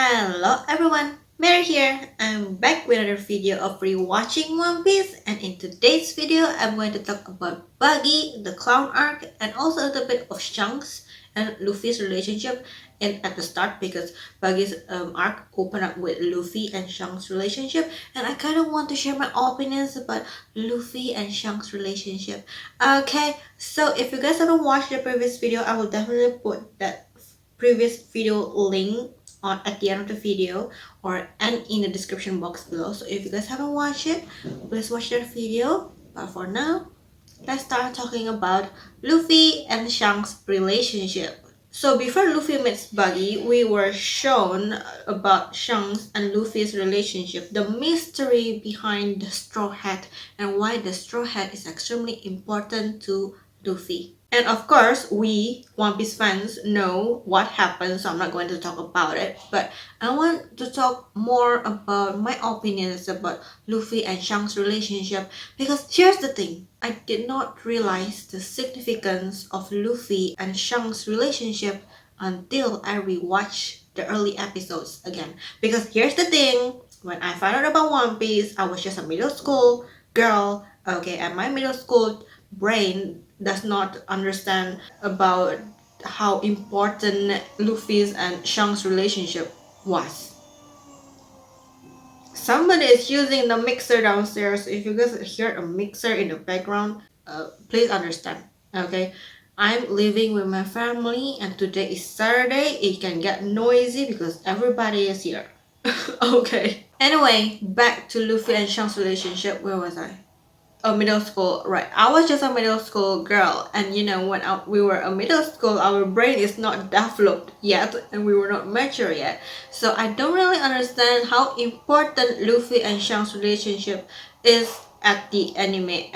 Hello everyone, Mary here. I'm back with another video of rewatching One Piece, and in today's video I'm going to talk about Buggy, the clown arc, and also a little bit of Shanks and Luffy's relationship at the start, because Buggy's arc opened up with Luffy and Shanks' relationship, and I kind of want to share my opinions about Luffy and Shanks' relationship. Okay, so if you guys haven't watched the previous video, I will definitely put that previous video link on at the end of the video and in the description box below. So if you guys haven't watched it, please watch that video. But for now, let's start talking about Luffy and Shanks' relationship. So before Luffy meets Buggy, we were shown about Shanks and Luffy's relationship, the mystery behind the Straw Hat, and why the Straw Hat is extremely important to Luffy. And of course, we One Piece fans know what happened, so I'm not going to talk about it. But I want to talk more about my opinions about Luffy and Shanks' relationship, because here's the thing. I did not realize the significance of Luffy and Shanks' relationship until I rewatched the early episodes again. Because here's the thing. When I found out about One Piece, I was just a middle school girl. Okay, and my middle school brain does not understand about how important Luffy's and Shanks' relationship was. Somebody is using the mixer downstairs. If you guys hear a mixer in the background, please understand. Okay, I'm living with my family, and today is Saturday. It can get noisy because everybody is here. Okay. Anyway, back to Luffy and Shanks' relationship. Where was I? Oh, middle school, right. I was just a middle school girl, and when we were a middle school, our brain is not developed yet, and we were not mature yet. So I don't really understand how important Luffy and Shanks' relationship is at the anime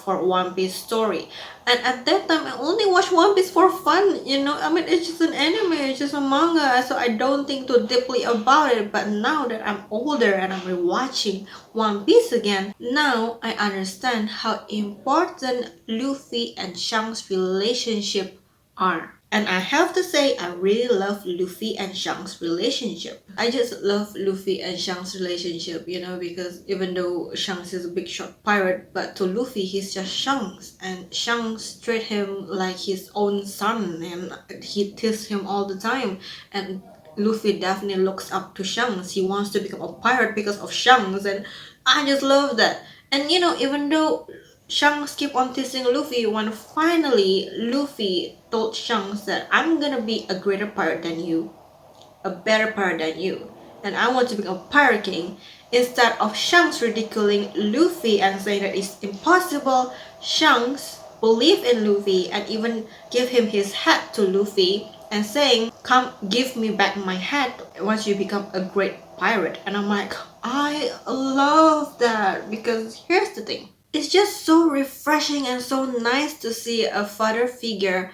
for One Piece story. And at that time, I only watched One Piece for fun. I mean, it's just an anime, it's just a manga, so I don't think too deeply about it. But now that I'm older and I'm rewatching One Piece again, now I understand how important Luffy and Shanks' relationship are. And I have to say, I really love Luffy and Shanks' relationship. I just love Luffy and Shanks' relationship, because even though Shanks is a big shot pirate, but to Luffy, he's just Shanks. And Shanks treat him like his own son, and he teases him all the time. And Luffy definitely looks up to Shanks. He wants to become a pirate because of Shanks, and I just love that. And even though Shanks keep on teasing Luffy, when finally Luffy told Shanks that I'm gonna be a greater pirate than you, a better pirate than you, and I want to become a pirate king, instead of Shanks ridiculing Luffy and saying that it's impossible, Shanks believed in Luffy and even gave him his hat to Luffy and saying, come give me back my hat once you become a great pirate. And I'm like, I love that, because here's the thing. It's just so refreshing and so nice to see a father figure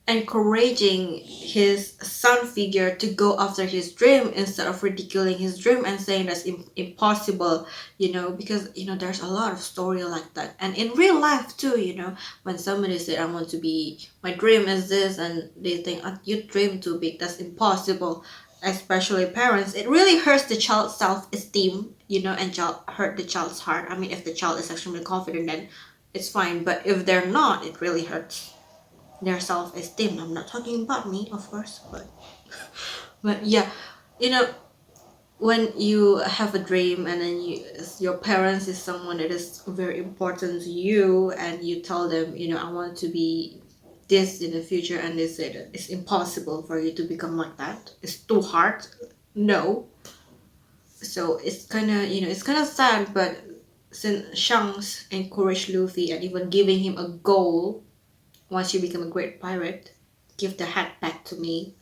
encouraging his son figure to go after his dream instead of ridiculing his dream and saying that's impossible, because there's a lot of story like that. And in real life too, when somebody say I want to be, my dream is this, and they think, oh, you dream too big, that's impossible. Especially parents, it really hurts the child's self-esteem, and hurt the child's heart. I mean, if the child is extremely confident, then it's fine, but if they're not, it really hurts their self-esteem. I'm not talking about me, of course, but yeah, when you have a dream and then your parents is someone that is very important to you, and you tell them, I want to be this in the future, and they say that it's impossible for you to become like that, it's too hard. No. So it's kind of sad, but since Shanks encouraged Luffy and even giving him a goal, once you become a great pirate, give the hat back to me.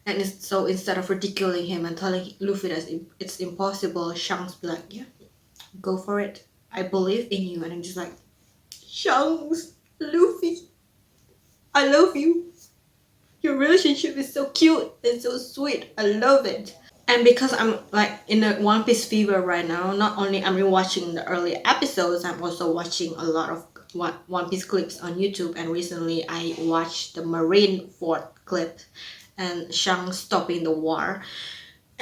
And so instead of ridiculing him and telling Luffy that it's impossible, Shanks be like, yeah, go for it, I believe in you. And I'm just like, Shanks, Luffy, I love you. Your relationship is so cute and so sweet. I love it. And because I'm like in a One Piece fever right now, not only I'm rewatching the early episodes, I'm also watching a lot of One Piece clips on YouTube. And recently I watched the Marineford clip and Shanks stopping the war.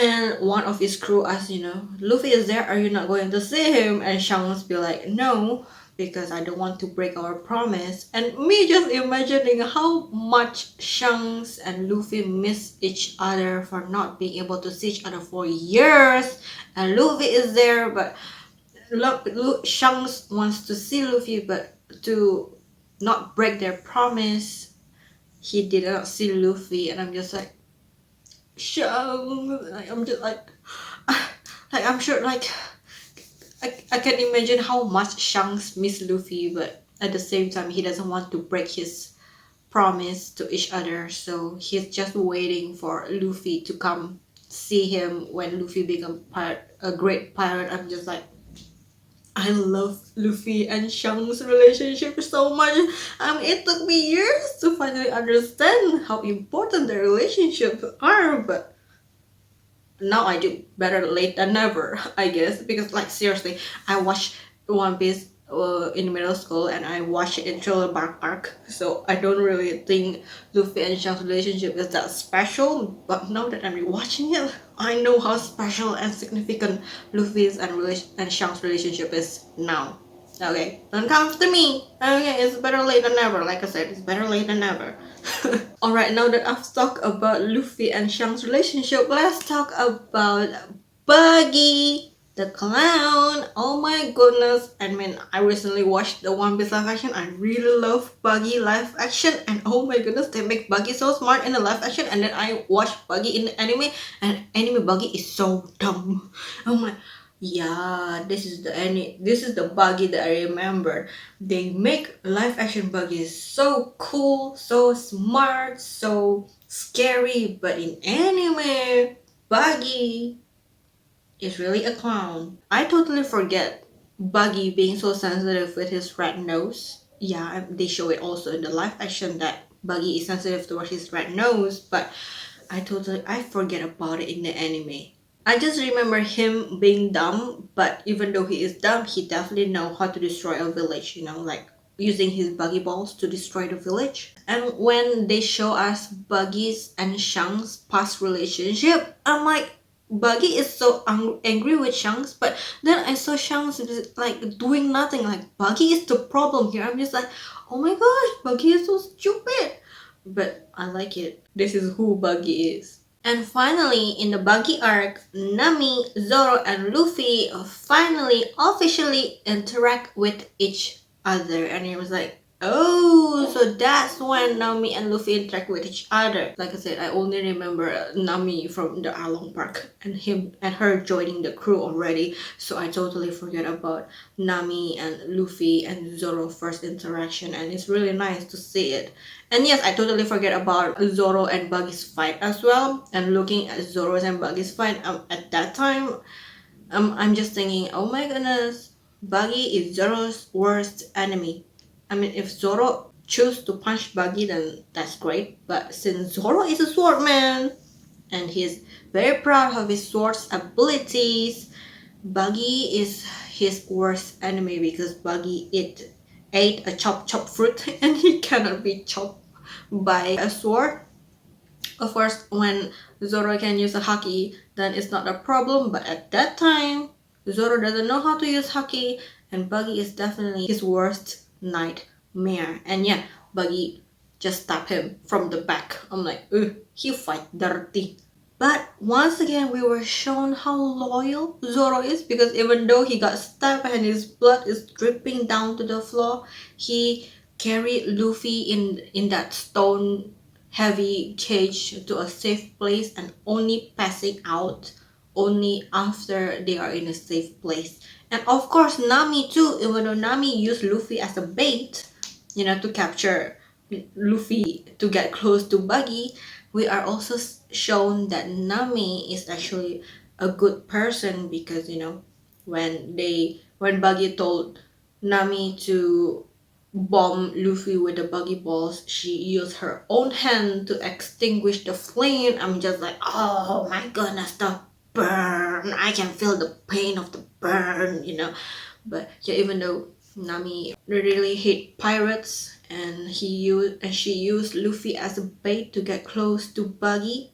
And one of his crew asked, Luffy is there, are you not going to see him? And Shanks be like, no, because I don't want to break our promise. And me just imagining how much Shanks and Luffy miss each other for not being able to see each other for years. And Luffy is there, but Shanks wants to see Luffy, but to not break their promise, he did not see Luffy. And I'm just like, Shanks, I'm just like I'm sure, I can imagine how much Shanks miss Luffy, but at the same time he doesn't want to break his promise to each other, so he's just waiting for Luffy to come see him when Luffy become a great pirate. I'm just like, I love Luffy and Shanks relationship so much. It took me years to finally understand how important their relationship are, but now I do. Better late than never, I guess. Because seriously, I watched One Piece in middle school and I watched it in Thriller Bark Arc. So I don't really think Luffy and Shanks relationship is that special. But now that I'm rewatching it, I know how special and significant Luffy's and Shanks relationship is now. Okay, don't come after me. Okay, it's better late than never. Like I said, it's better late than never. Alright, now that I've talked about Luffy and Shanks' relationship, let's talk about Buggy the clown. Oh my goodness. I mean, I recently watched the One Piece live action. I really love Buggy live action, and oh my goodness, they make Buggy so smart in the live action, and then I watched Buggy in the anime, and anime Buggy is so dumb. Oh my, yeah, this is the Buggy that I remember. They make live action Buggy so cool, so smart, so scary, but in anime Buggy is really a clown. I totally forget Buggy being so sensitive with his red nose. Yeah, they show it also in the live action that Buggy is sensitive towards his red nose, but I forget about it in the anime. I just remember him being dumb, but even though he is dumb, he definitely know how to destroy a village, using his buggy balls to destroy the village. And when they show us Buggy's and Shanks' past relationship, I'm like, Buggy is so angry with Shanks, but then I saw Shanks doing nothing. Like, Buggy is the problem here. I'm just like, oh my gosh, Buggy is so stupid. But I like it. This is who Buggy is. And finally, in the Buggy arc, Nami, Zoro, and Luffy finally officially interact with each other. And it was like, oh, so that's when Nami and Luffy interact with each other. Like I said, I only remember Nami from the Along Park and him and her joining the crew already. So I totally forget about Nami and Luffy and Zoro first interaction, and it's really nice to see it. And yes, I totally forget about Zoro and Buggy's fight as well. And looking at Zoro's and Buggy's fight at that time, I'm just thinking, oh my goodness, Buggy is Zoro's worst enemy. I mean, if Zoro choose to punch Buggy, then that's great. But since Zoro is a swordman, and he's very proud of his sword's abilities, Buggy is his worst enemy because Buggy ate a chop fruit and he cannot be chopped by a sword. Of course, when Zoro can use a haki, then it's not a problem. But at that time, Zoro doesn't know how to use haki, and Buggy is definitely his worst nightmare. And yeah, Buggy just stabbed him from the back. I'm like, ugh, he fight dirty. But once again, we were shown how loyal Zoro is, because even though he got stabbed and his blood is dripping down to the floor, he carried Luffy in that stone heavy cage to a safe place, and only passing out only after they are in a safe place. And of course, Nami too, even though Nami used Luffy as a bait, to capture Luffy to get close to Buggy, we are also shown that Nami is actually a good person, because when Buggy told Nami to bomb Luffy with the buggy balls, she used her own hand to extinguish the flame. I'm just like, oh my goodness, the burn! I can feel the pain of the burn, But yeah, even though Nami really hate pirates, and she used Luffy as a bait to get close to Buggy,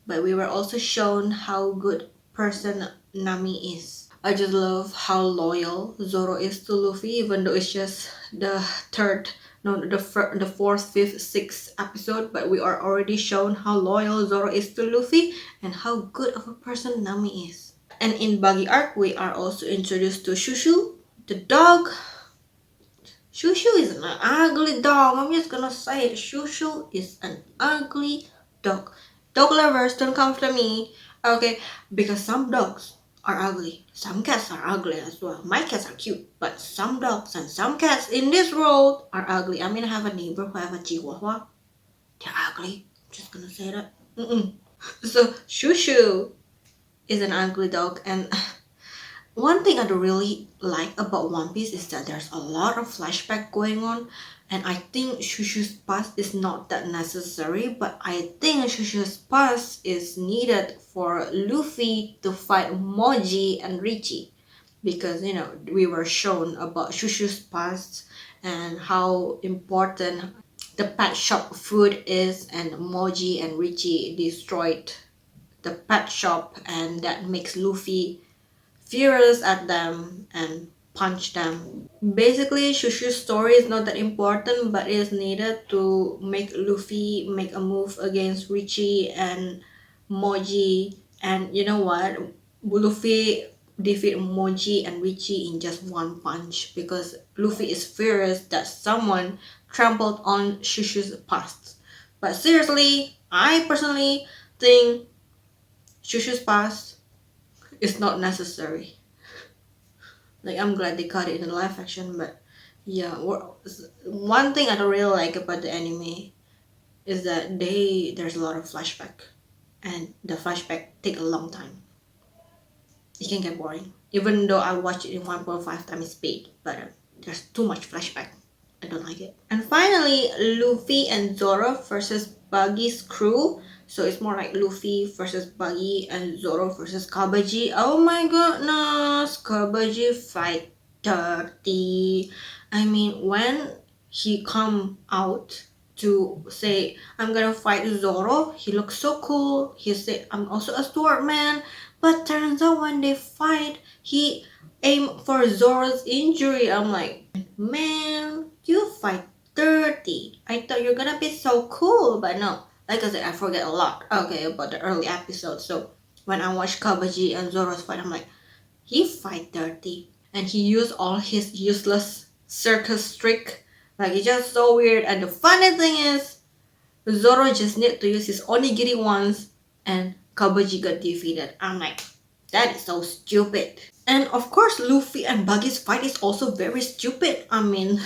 but we were also shown how good person Nami is. I just love how loyal Zoro is to Luffy, even though it's just the third, no, the fourth, fifth, sixth episode, but we are already shown how loyal Zoro is to Luffy and how good of a person Nami is. And in Buggy arc, we are also introduced to Shushu, the dog. Shushu is an ugly dog. I'm just gonna say it. Shushu is an ugly dog. Dog lovers, don't come after me. Okay, because some dogs are ugly. Some cats are ugly as well. My cats are cute, but some dogs and some cats in this world are ugly. I mean, I have a neighbor who have a chihuahua. They're ugly. I'm just gonna say that. So Shushu is an ugly dog, and one thing I don't really like about One Piece is that there's a lot of flashback going on, and I think Shushu's past is not that necessary, but I think Shushu's past is needed for Luffy to fight Moji and Richie, because you know we were shown about Shushu's past and how important the pet shop food is, and Moji and Richie destroyed the pet shop, and that makes Luffy furious at them and punch them. Basically, Shushu's story is not that important, but it is needed to make Luffy make a move against Richie and Moji. And you know what? Luffy defeat Moji and Richie in just one punch because Luffy is furious that someone trampled on Shushu's past. But seriously, I personally think Shushu's past is not necessary. Like, I'm glad they cut it in the live action, but yeah, one thing I don't really like about the anime is that there's a lot of flashback, and the flashback take a long time. It can get boring, even though I watch it in 1.5 times speed, but there's too much flashback. I don't like it. And finally, Luffy and Zoro versus Buggy's crew. So it's more like Luffy versus Buggy and Zoro versus Kabaji. Oh my goodness, Kabaji fight dirty. I mean, when he come out to say, I'm gonna fight Zoro, he looks so cool. He said, I'm also a sword man. But turns out when they fight, he aimed for Zoro's injury. I'm like, man, you fight dirty. I thought you're gonna be so cool, but no. Like I said, I forget a lot, okay, about the early episodes. So when I watch Kabaji and Zoro's fight, I'm like, he fight dirty. And he used all his useless circus trick. Like, it's just so weird. And the funny thing is, Zoro just need to use his onigiri once, and Kabaji got defeated. I'm like, that is so stupid. And of course, Luffy and Buggy's fight is also very stupid. I mean,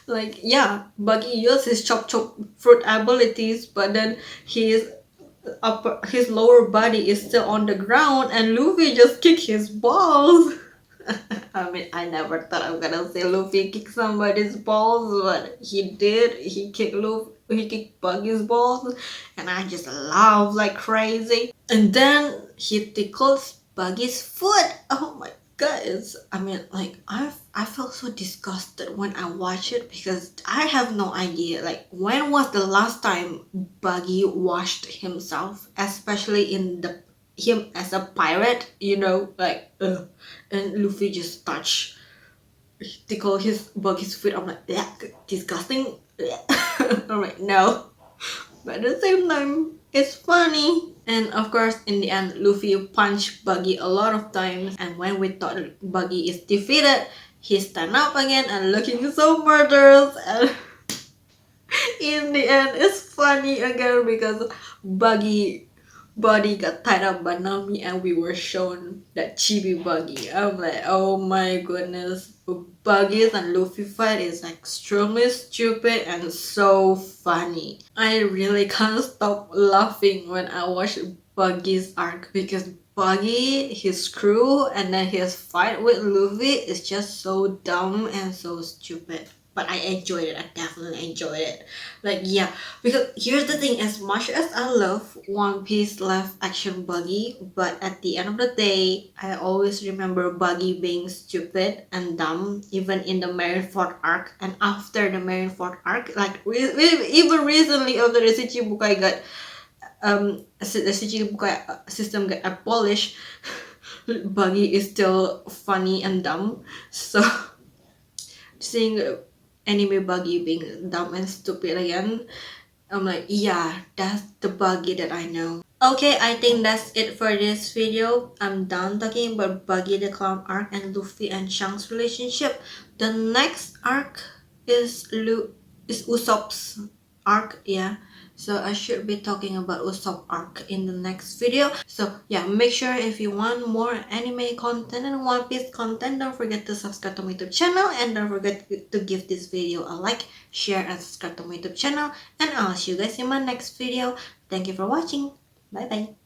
like, yeah, Buggy used his chop chop fruit abilities, but then his lower body is still on the ground, and Luffy just kicked his balls. I mean, I never thought I'm gonna say Luffy kicked somebody's balls, but he did. He kicked Buggy's balls, and I just laughed like crazy. And then he tickles Buggy's foot. Oh my god! I mean, like, I felt so disgusted when I watched it because I have no idea. Like, when was the last time Buggy washed himself, especially in him as a pirate? You know, like, and Luffy just tickle Buggy's foot. I'm like, yeah, disgusting. I'm like, no. But at the same time, it's funny. And of course, in the end, Luffy punched Buggy a lot of times. And when we thought Buggy is defeated, he stand up again and looking so murderous. And in the end, it's funny again because Buggy body got tied up by Nami, and we were shown that chibi Buggy. I'm like, oh my goodness. Buggy's and Luffy fight is like extremely stupid and so funny. I really can't stop laughing when I watch Buggy's arc because Buggy, his crew, and then his fight with Luffy is just so dumb and so stupid. But I enjoyed it. I definitely enjoyed it. Like, yeah, because here's the thing, as much as I love One Piece live action Buggy, but at the end of the day, I always remember Buggy being stupid and dumb, even in the Marineford arc and after the Marineford arc. Like, even recently after the Shichibukai got the CG system get abolished, Buggy is still funny and dumb. So seeing anime Buggy being dumb and stupid again, I'm like, yeah, that's the Buggy that I know. Okay, I think that's it for this video. I'm done talking about Buggy the Clown arc and Luffy and Shanks relationship. The next arc is Usopp's arc, yeah. So I should be talking about Usopp arc in the next video. So yeah, make sure if you want more anime content and One Piece content, don't forget to subscribe to my YouTube channel, and don't forget to give this video a like, share, and subscribe to my YouTube channel. And I'll see you guys in my next video. Thank you for watching. Bye bye.